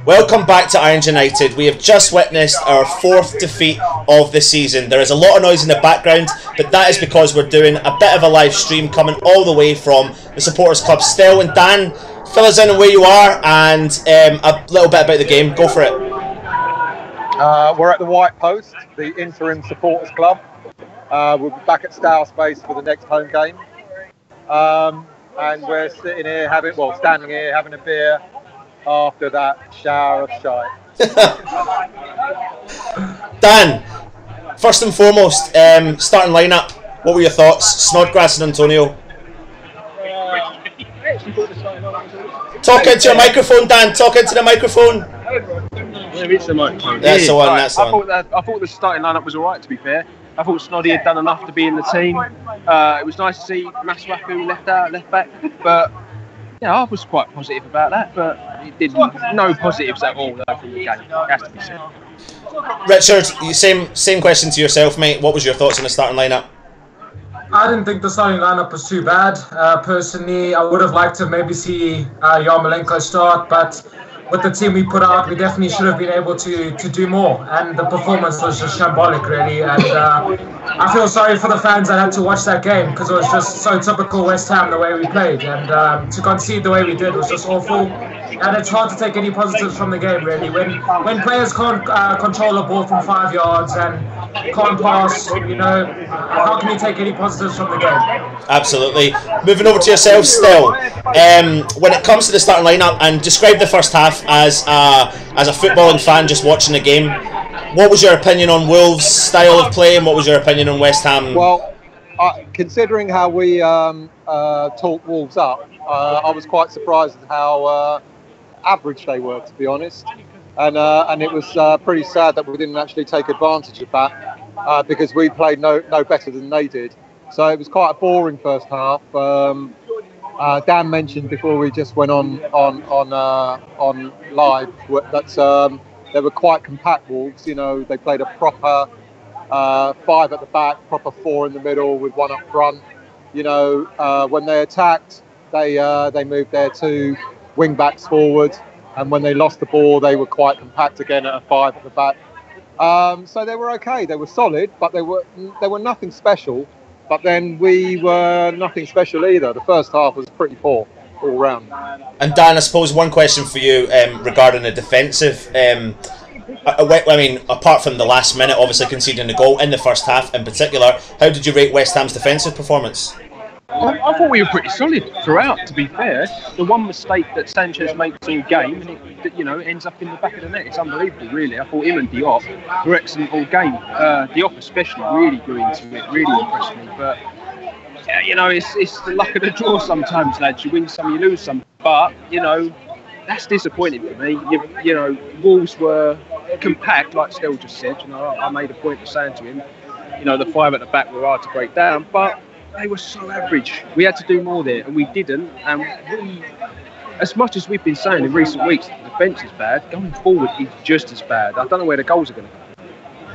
Welcome back to Irons United. We have just witnessed our 4th defeat of the season. There is a lot of noise in the background, but that is because we're doing a bit of a live stream coming all the way from the Supporters Club. Stel and Dan, fill us in on where you are and a little bit about the game. Go for it. We're at the White Post, the interim Supporters Club. We'll be back at Stour Space for the next home game. And we're sitting here standing here having a beer after that shower of shite. Dan, first and foremost, starting lineup. What were your thoughts? Snodgrass and Antonio. Talk into your microphone, Dan. Talk into the microphone. Where is the microphone? That's the one. That's the one. I thought the starting lineup was alright. To be fair, I thought Snoddy had done enough to be in the team. It was nice to see Masuaku left back, but yeah, I was quite positive about that. But it didn't. No positives at all from the game. It has to be said. Richard, same question to yourself, mate. What was your thoughts on the starting lineup? I didn't think the starting lineup was too bad. Personally, I would have liked to maybe see Yarmolenko start, but with the team we put out, we definitely should have been able to do more. And the performance was just shambolic, really. And I feel sorry for the fans that had to watch that game because it was just so typical West Ham the way we played. And to concede the way we did was just awful. And it's hard to take any positives from the game, really. When players can't control a ball from 5 yards and can't pass, how can you take any positives from the game? Absolutely. Moving over to yourself, Stel. When it comes to the starting lineup, and describe the first half as a footballing fan just watching the game, what was your opinion on Wolves' style of play, and what was your opinion on West Ham? Well, considering how we talked Wolves up, I was quite surprised at how average they were, to be honest, and it was pretty sad that we didn't actually take advantage of that because we played no better than they did. So it was quite a boring first half. Dan mentioned before we just went on live that they were quite compact Wolves. They played a proper 5 at the back, proper 4 in the middle with 1 up front. When they attacked, they moved their 2 wing backs forward, and when they lost the ball, they were quite compact again at a 5 at the back. So they were okay. They were solid, but they were nothing special. But then we were nothing special either. The first half was pretty poor all round. And Dan, I suppose one question for you regarding the defensive. Apart from the last minute, obviously conceding the goal in the first half in particular, how did you rate West Ham's defensive performance? I thought we were pretty solid throughout, to be fair. The one mistake that Sanchez makes all game, and it ends up in the back of the net. It's unbelievable, really. I thought him and Diop were excellent all game. Diop especially really grew into it, really impressed me. But it's the luck of the draw sometimes, lads. You win some, you lose some. But that's disappointing for me. Wolves were compact, like Stel just said. I made a point of saying to him, the 5 at the back were hard to break down, but they were so average. We had to do more there, and we didn't. And as much as we've been saying in recent weeks, the defence is bad. Going forward is just as bad. I don't know where the goals are going to come.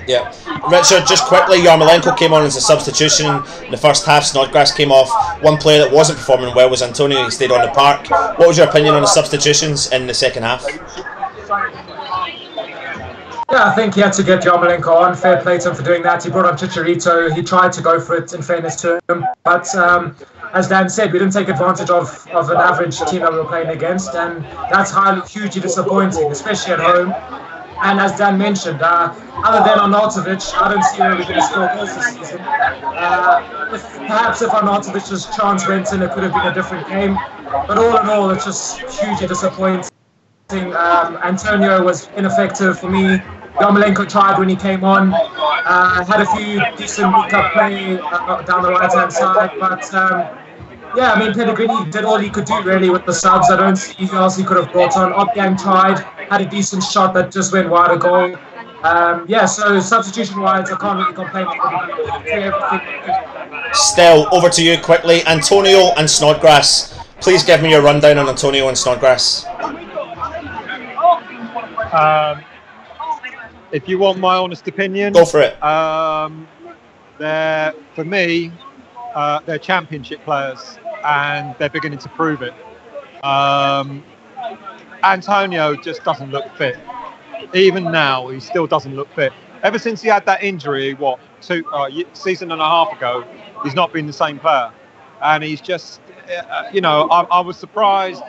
Yeah, Richard, just quickly, Yarmolenko came on as a substitution in the first half. Snodgrass came off. One player that wasn't performing well was Antonio. He stayed on the park. What was your opinion on the substitutions in the second half? Yeah, I think he had to get Yarmolenko on. Fair play to him for doing that. He brought on Chicharito. He tried to go for it, in fairness to him. But as Dan said, we didn't take advantage of an average team that we were playing against. And that's hugely disappointing, especially at home. And as Dan mentioned, other than Arnautovic, I don't see where we're going to score goals this season. Perhaps if Arnautovic's chance went in, it could have been a different game. But all in all, it's just hugely disappointing. Antonio was ineffective for me. Yarmolenko tried when he came on. Had a few decent pick-up play down the right-hand side. But, Pellegrini did all he could do, really, with the subs. I don't see who else he could have brought on. Opgang tried, had a decent shot that just went wide of goal. So substitution-wise, I can't really complain. Stel, over to you quickly. Antonio and Snodgrass. Please give me your rundown on Antonio and Snodgrass. If you want my honest opinion, go for it. For me, they're championship players, and they're beginning to prove it. Antonio just doesn't look fit. Even now, he still doesn't look fit. Ever since he had that injury, season and a half ago, he's not been the same player. And he's just, I was surprised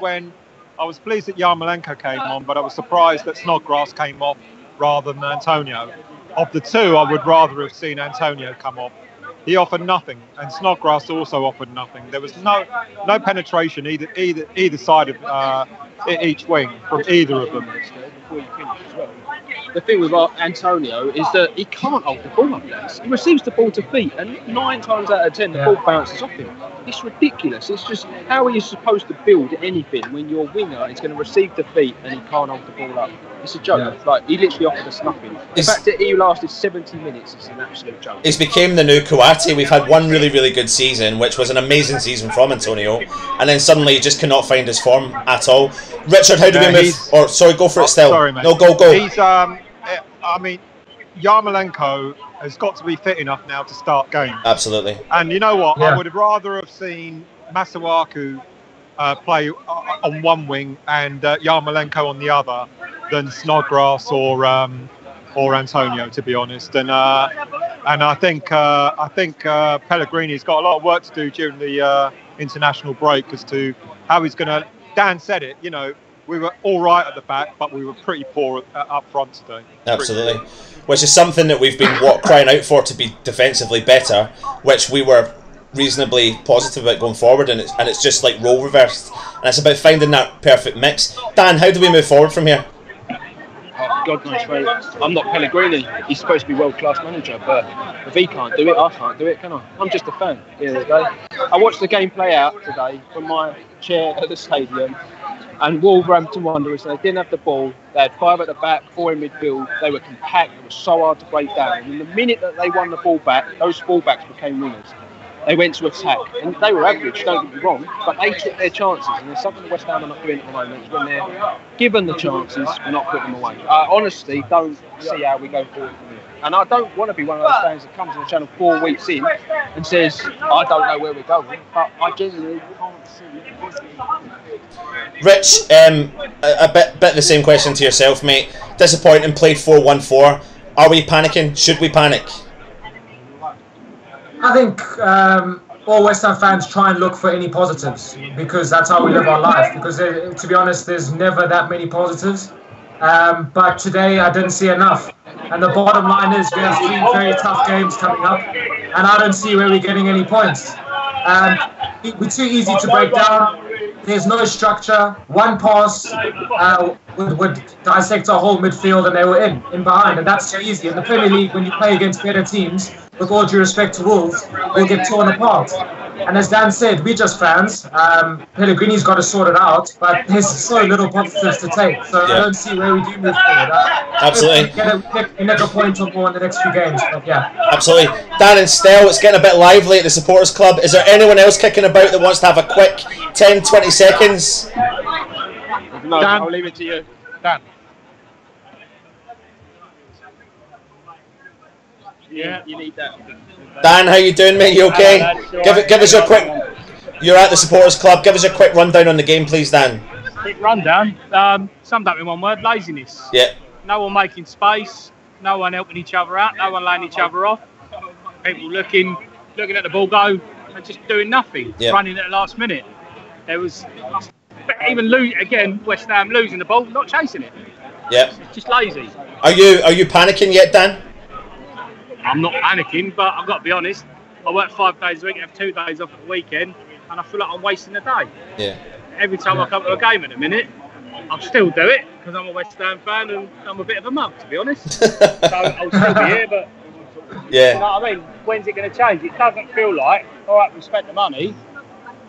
I was pleased that Yarmolenko came on, but I was surprised that Snodgrass came off rather than Antonio. Of the two, I would rather have seen Antonio come off. He offered nothing, and Snodgrass also offered nothing. There was no penetration either side of each wing from either of them. Before you finish as well. The thing with Antonio is that he can't hold the ball up there. He receives the ball to feet, and 9 times out of 10 the ball bounces off him. It's ridiculous. It's just, how are you supposed to build anything when your winger is going to receive the feet and he can't hold the ball up? It's a joke. Yeah. Like, he literally offered us nothing. The fact that he lasted 70 minutes is an absolute joke. He's became the new Kouati. We've had one really, really good season, which was an amazing season from Antonio, and then suddenly he just cannot find his form at all. Richard, how do we move? Or sorry, go for it still. Sorry, mate. No, go. He's Yarmolenko has got to be fit enough now to start games. Absolutely. And you know what? Yeah. I would have rather have seen Masuaku play on one wing and Yarmolenko on the other than Snodgrass or Antonio, to be honest. And I think Pellegrini's got a lot of work to do during the international break as to how he's going to. Dan said it. We were all right at the back, but we were pretty poor up front today. Absolutely. Which is something that we've been crying out for, to be defensively better, which we were reasonably positive about going forward, and it's just like role reversed. And it's about finding that perfect mix. Dan, how do we move forward from here? Oh, God knows, mate. I'm not Pellegrini. He's supposed to be world-class manager, but if he can't do it, I can't do it, can I? I'm just a fan. Here we go. I watched the game play out today from my chair at the stadium, and Wolverhampton Wanderers, they didn't have the ball. They had 5 at the back, 4 in midfield. They were compact. It was so hard to break down. And the minute that they won the ball back, those fullbacks became winners. They went to attack, and they were average, don't get me wrong, but they took their chances, and there's something West Ham are not doing at the moment, is when they're given the chances, we're not putting them away. I honestly don't see how we go forward from here. And I don't want to be one of those fans that comes on the channel 4 weeks in and says, I don't know where we're going, but I genuinely can't see it. Rich, a bit the same question to yourself, mate. Disappointing, played 4-1-4. Are we panicking? Should we panic? I think all West Ham fans try and look for any positives, because that's how we live our life. Because to be honest, there's never that many positives. But today I didn't see enough. And the bottom line is we have 3 very tough games coming up, and I don't see where we're getting any points. We're too easy to break down. There's no structure. One pass would dissect our whole midfield, and they were in behind, and that's too easy. In the Premier League, when you play against better teams, with all due respect to Wolves, we'll get torn apart. And as Dan said, we're just fans. Pellegrini's got to sort it out, but there's so little positives to take. So yeah. I don't see where we do move forward. Absolutely. We get a point or more in the next few games, but yeah. Absolutely. Dan and Stell, it's getting a bit lively at the Supporters Club. Is there anyone else kicking about that wants to have a quick 10-20 seconds? No, Dan, I'll leave it to you. Dan. Yeah, you need that. Dan, how you doing, mate? You okay? Give us your quick. You're at the Supporters Club. Give us a quick rundown on the game, please, Dan. Quick rundown. Summed up in one word: laziness. Yeah. No one making space. No one helping each other out. No one laying each other off. People looking at the ball go and just doing nothing. Yeah. Running at the last minute. There was even West Ham losing the ball, not chasing it. Yeah. It's just lazy. Are you panicking yet, Dan? I'm not panicking, but I've got to be honest. I work 5 days a week, have 2 days off at the weekend, and I feel like I'm wasting a day. Yeah. Every time I come to a game in a minute, I'll still do it because I'm a West Ham fan and I'm a bit of a mug, to be honest. So I'll still be here, but yeah. You know what I mean? When's it going to change? It doesn't feel like, all right, we've spent the money,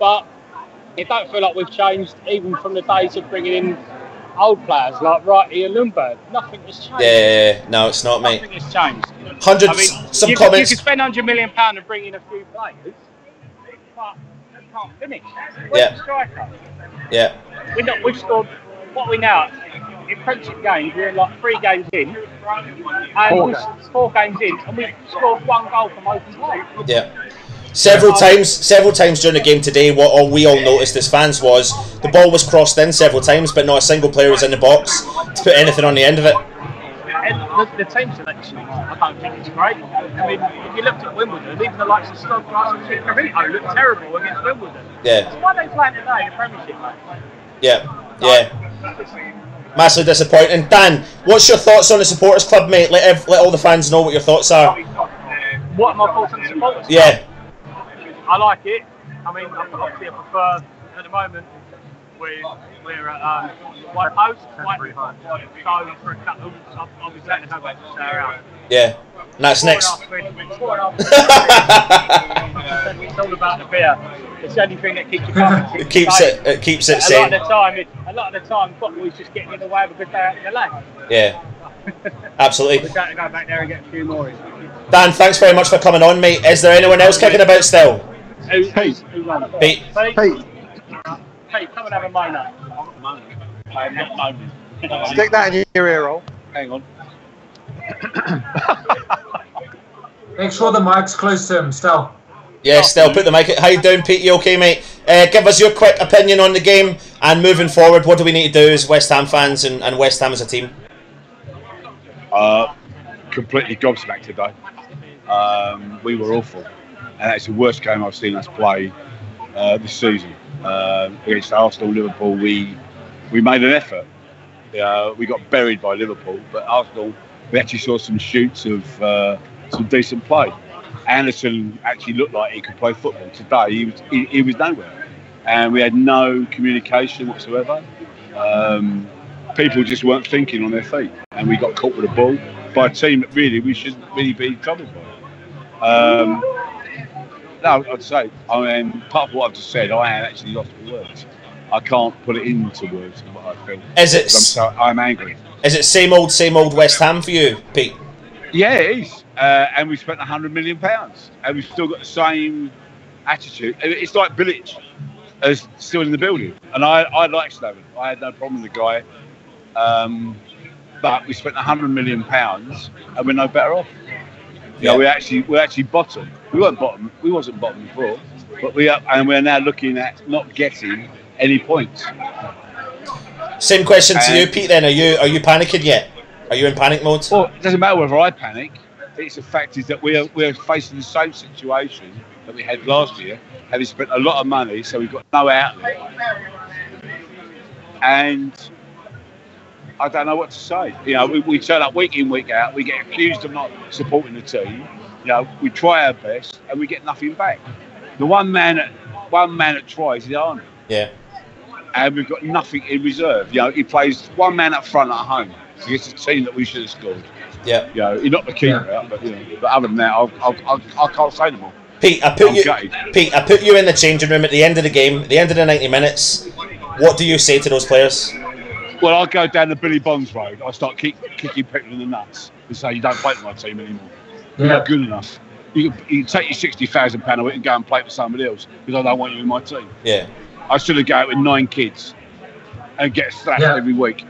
but it don't feel like we've changed even from the days of bringing in old players like Wrighty and Lundberg. Nothing has changed. Yeah, no, it's not, mate. Nothing has changed. Some comments. You could spend £100 million and bring in a few players, but you can't finish. Yeah. The striker? Yeah. We've scored, what are we now? In Premiership games, we're like 3 games in, and 4 games in, and we've scored 1 goal from open play. Yeah. Several times during the game today, what all we all noticed as fans was the ball was crossed in several times, but not a single player was in the box to put anything on the end of it. And the team selection, I don't think it's great. I mean, if you looked at Wimbledon, even the likes of Snodgrass and Chicharito looked terrible against Wimbledon. Yeah. So why are they playing today in the Premiership, mate? Yeah. Massively disappointing. Dan, what's your thoughts on the supporters club, mate? Let all the fans know what your thoughts are. What are my thoughts on the supporters club? Yeah. I like it. I mean, obviously I prefer, at the moment, we're at White Post, so for a couple, I'll be glad to go back to Sarah. Yeah. And that's next. It's all about the beer. It's the only thing that keeps you coming. It keeps it sane. A lot of the time, football is just getting in the way of a good day out in the lane. Yeah. Absolutely. We're going to go back there and get a few more. Dan, thanks very much for coming on, mate. Is there anyone else kicking about still? Pete. Pete. Pete, come and have a mono. I'm not moaning. Stick that in your ear hole. Hang on. Make sure the mic's close to him, Stel. Yeah, Stel, put the mic. How you doing, Pete? You okay, mate? Give us your quick opinion on the game and moving forward. What do we need to do as West Ham fans and West Ham as a team? Completely gobsmacked today. We were awful, and that's the worst game I've seen us play this season. Against Arsenal, Liverpool, we made an effort. We got buried by Liverpool, but Arsenal, we actually saw some shoots of some decent play. Anderson actually looked like he could play football. Today, he was nowhere, and we had no communication whatsoever. People just weren't thinking on their feet, and we got caught with the ball by a team that really we shouldn't really be troubled by. No, I'd say, I mean, apart from what I've just said, I am actually lost for words. I can't put it into words what I feel. I'm angry. Is it same old West Ham for you, Pete? Yeah, it is. And we spent £100 million, and we've still got the same attitude. It's like Bilic is still in the building, and I like Snowden. I had no problem with the guy, but we spent £100 million, and we're no better off. You know, we're actually bottom. We weren't bottom. We wasn't bottom before, but we're now looking at not getting any points. Same question to you, Pete. Then are you panicking yet? Are you in panic mode? Well, it doesn't matter whether I panic. It's the fact is that we're facing the same situation that we had last year, having spent a lot of money, so we've got no outlet, and I don't know what to say. You know, we turn up week in, week out. We get accused of not supporting the team. You know, we try our best and we get nothing back. The one man that tries is Arnold. Yeah. And we've got nothing in reserve. You know, he plays one man up front at home against a team that we should have scored. Yeah. You know, he's not the keeper out, but but other than that, I can't say no more. Pete, I put you in the changing room at the end of the game, at the end of the 90 minutes. What do you say to those players? Well, I go down the Billy Bonds road. I start kicking people in the nuts and say, you don't play for my team anymore. You're not good enough. You can take your £60,000 a week and go and play for somebody else because I don't want you in my team. Yeah. I should have go out with 9 kids and get slapped every week.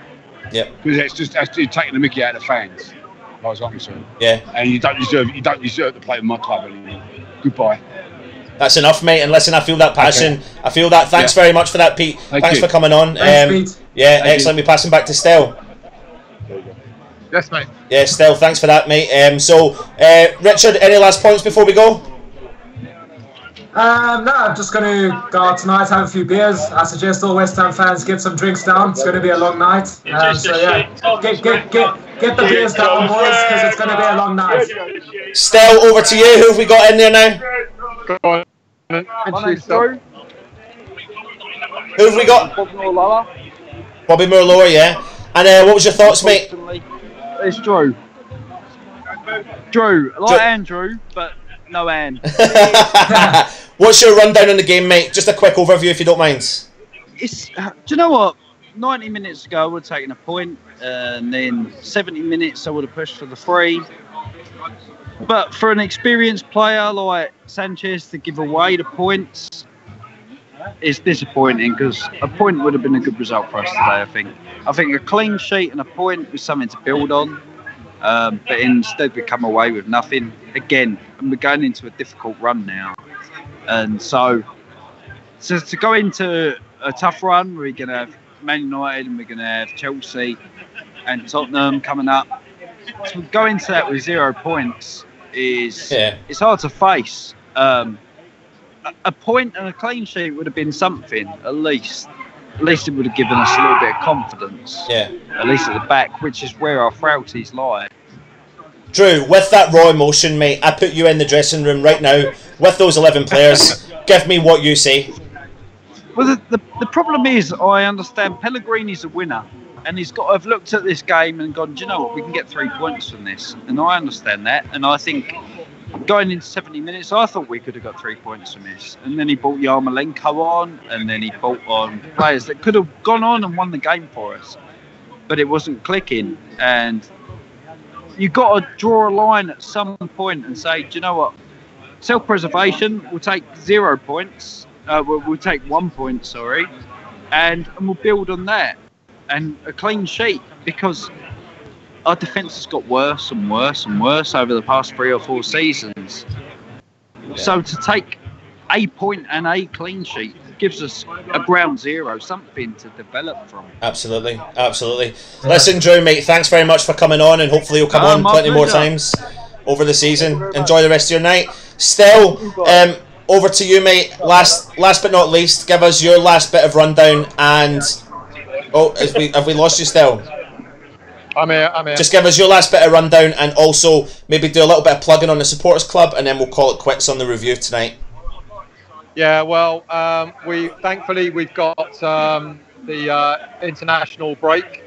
Yeah. Because that's taking the mickey out of the fans, as far as I'm concerned. Yeah. And you don't deserve to play with my club anymore. Goodbye. That's enough, mate. And listen, I feel that passion. Okay. I feel that. Thanks very much for that, Pete. Thanks for coming on. Thanks, Pete. Yeah, excellent. We're passing back to Stel. Yes, mate. Yeah, Stel, thanks for that, mate. Richard, any last points before we go? No, I'm just going to go out tonight, have a few beers. I suggest all West Ham fans get some drinks down. It's going to be a long night. So yeah, get the beers down, boys, because it's going to be a long night. Stel, over to you. Who have we got in there now? Go on. My name's Drew. Who have we got? Bobby Moore Bobby Moore, yeah. And what was your thoughts, mate? It's Drew. Drew, like Andrew, but no Anne. What's your rundown on the game, mate? Just a quick overview, if you don't mind. Do you know what? 90 minutes ago, I would have taken a point, and then 70 minutes, I would have pushed for the 3. But for an experienced player like Sanchez to give away the points is disappointing, because a point would have been a good result for us today, I think. I think a clean sheet and a point was something to build on, but instead we come away with nothing. Again, and we're going into a difficult run now. And so to go into a tough run, we're going to have Man United and we're going to have Chelsea and Tottenham coming up. To go into that with 0 points it's hard to face. A point and a clean sheet would have been something, at least. At least it would have given us a little bit of confidence. Yeah. At least at the back, which is where our frailties lie. Drew, with that raw emotion, mate, I put you in the dressing room right now with those 11 players. Give me what you say. Well, the problem is, I understand Pellegrini's a winner, and he's got to have looked at this game and gone, do you know what, we can get 3 points from this. And I understand that, and I think going into 70 minutes, I thought we could have got 3 points from this. And then he brought Yarmolenko on, and then he brought on players that could have gone on and won the game for us. But it wasn't clicking, and you've got to draw a line at some point and say, do you know what, self-preservation, we'll take 0 points. We'll take 1 point, sorry, and we'll build on that. And a clean sheet, because our defence has got worse and worse and worse over the past 3 or 4 seasons. Yeah. So to take a point and a clean sheet gives us a ground zero, something to develop from. Absolutely, absolutely. Listen, Drew, mate, thanks very much for coming on, and hopefully you'll come on plenty more times over the season. Enjoy the rest of your night. Still, over to you, mate. Last but not least, give us your last bit of rundown. And have we lost you still? I'm here. Just give us your last bit of rundown, and also maybe do a little bit of plugging on the supporters club, and then we'll call it quits on the review tonight. Yeah, well, thankfully we've got the international break.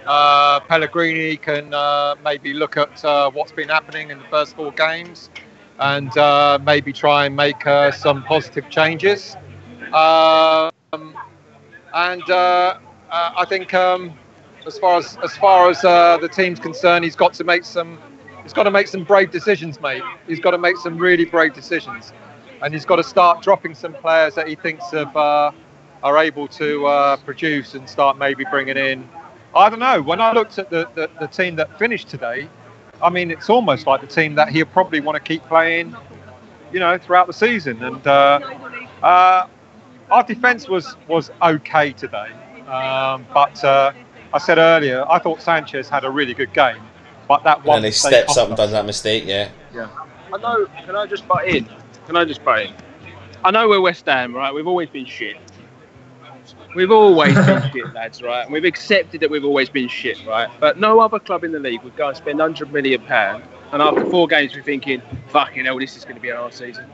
Pellegrini can maybe look at what's been happening in the first 4 games, and maybe try and make some positive changes. I think as far as the team's concerned, he's got to make some brave decisions, mate. He's got to make some really brave decisions, and he's got to start dropping some players that he thinks are able to produce, and start maybe bringing in. I don't know. When I looked at the team that finished today, I mean, it's almost like the team that he'll probably want to keep playing, throughout the season. And our defence was okay today, but I said earlier, I thought Sanchez had a really good game, but that one. And he steps up and does that mistake, yeah. I know. Can I just butt in? I know we're West Ham, right? We've always been shit. We've always been shit, lads, right? And we've accepted that we've always been shit, right? But no other club in the league would go and spend £100 million, and after 4 games we're thinking, fucking hell, this is going to be our season.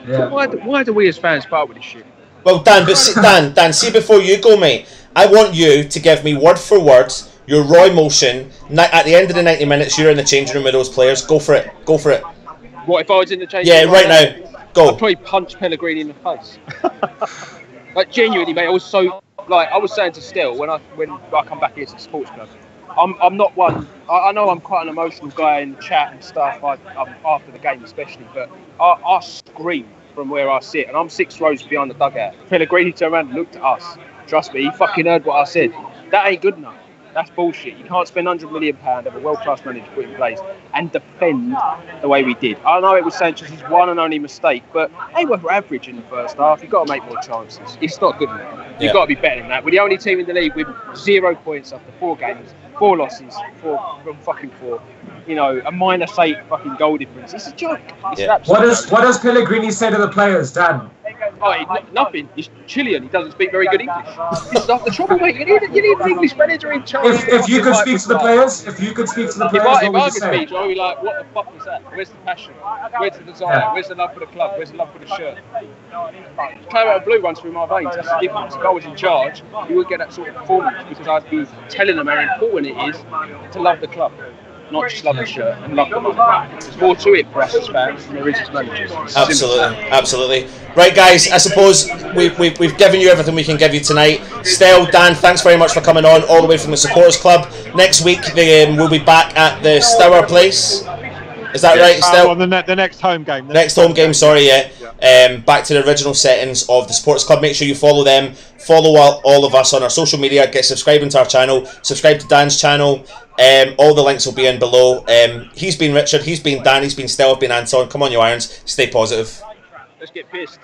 Yeah. So why do we as fans part with this shit? Well, Dan, Dan, see, before you go, mate, I want you to give me word for word your raw emotion. At the end of the 90 minutes, you're in the changing room with those players. Go for it. What, if I was in the changing room? Yeah, right now. Go. I'd probably punch Pellegrini in the face. Like, genuinely, mate, I was saying to Still when I come back here to the sports club, I'm not one. I know I'm quite an emotional guy in the chat and stuff. After the game, especially, but I scream from where I sit, and I'm 6 rows behind the dugout. Pellegrini turned around and looked at us. Trust me, he fucking heard what I said. That ain't good enough. That's bullshit. You can't spend £100 million, have a world-class manager put in place, and defend the way we did. I know it was Sanchez's one and only mistake, but they were average in the first half. You've got to make more chances. It's not good enough. You've got to be better than that. We're the only team in the league with 0 points after 4 games, 4 losses, 4 fucking 4. A -8 fucking goal difference. It's a joke. It's What does Pellegrini say to the players, Dan? Nothing. He's Chilean. He doesn't speak very good English. This is not the trouble, mate. You need an English manager in charge. If you could speak to the players, what would you say? I'd be like, what the fuck was that? Where's the passion? Where's the desire? Where's the love for the club? Where's the love for the shirt? Clarity Blue runs through my veins. That's the difference. If I was in charge, you would get that sort of performance, because I'd be telling them how important it is to love the club. Not just love the shirt and love the money. There's more to it for us as fans than there is as managers. Absolutely. Right, guys, I suppose we've given you everything we can give you tonight. Stell, Dan, thanks very much for coming on all the way from the supporters club. Next week we'll be back at the Stour place. Is that right, Stell? The next home game. Next home game, sorry, yeah. Back to the original settings of the supporters club. Make sure you follow them. Follow all of us on our social media. Get subscribing to our channel. Subscribe to Dan's channel. All the links will be in below. He's been Richard. He's been Dan. He's been Stell. I've been Anton. Come on, you Irons. Stay positive. Let's get pissed.